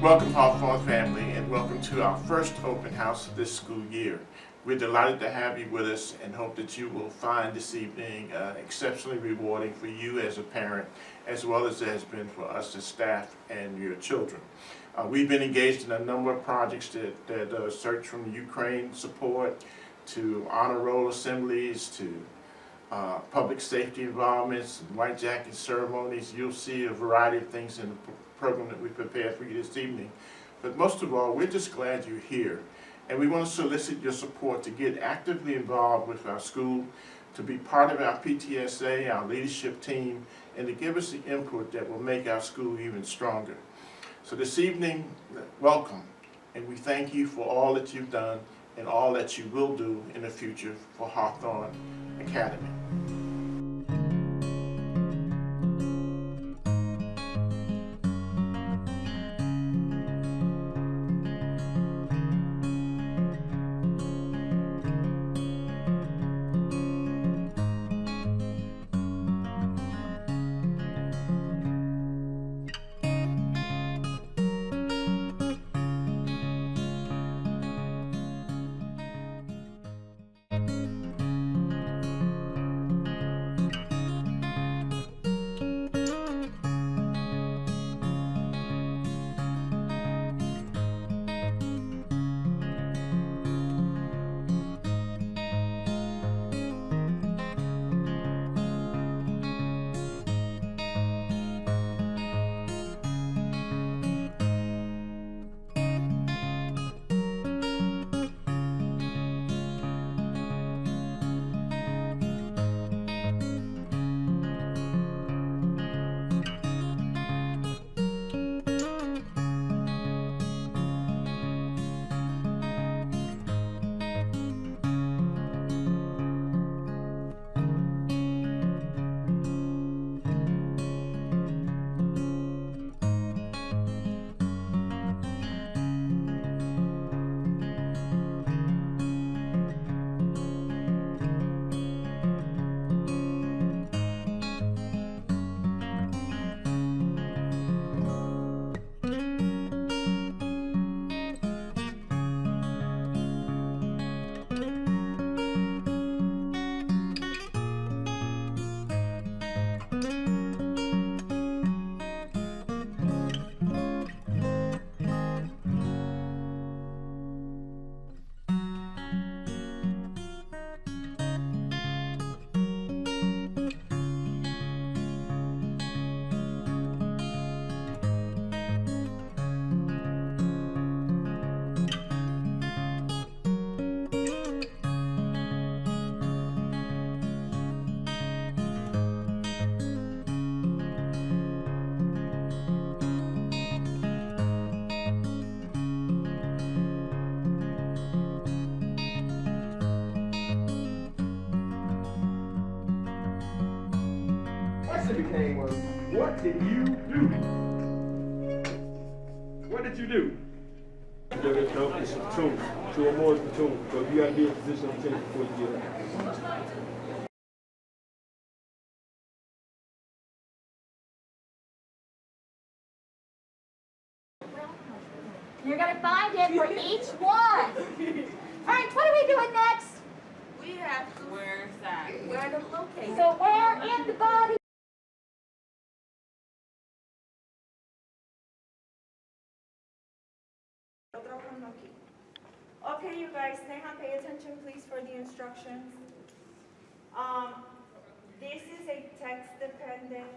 Welcome, Hawthorne family, and welcome to our first open house of this school year. We're delighted to have you with us and hope that you will find this evening exceptionally rewarding for you as a parent, as well as it has been for us as staff and your children. We've been engaged in a number of projects that search from Ukraine support to honor roll assemblies to public safety involvements, white jacket ceremonies. You'll see a variety of things in the program that we prepared for you this evening. But most of all, we're just glad you're here. And we want to solicit your support to get actively involved with our school, to be part of our PTSA, our leadership team, and to give us the input that will make our school even stronger. So this evening, welcome, and we thank you for all that you've done and all that you will do in the future for Hawthorne Academy. Became was, what did you do? What did you do? It's a platoon. Two or more is platoon. So you got to be in position to take before you get out. You're going to find it for each one. All right, what are we doing next? We have to wear that. Where to locate. So where in the body? Okay, you guys, pay attention please for the instructions. This is a text-dependent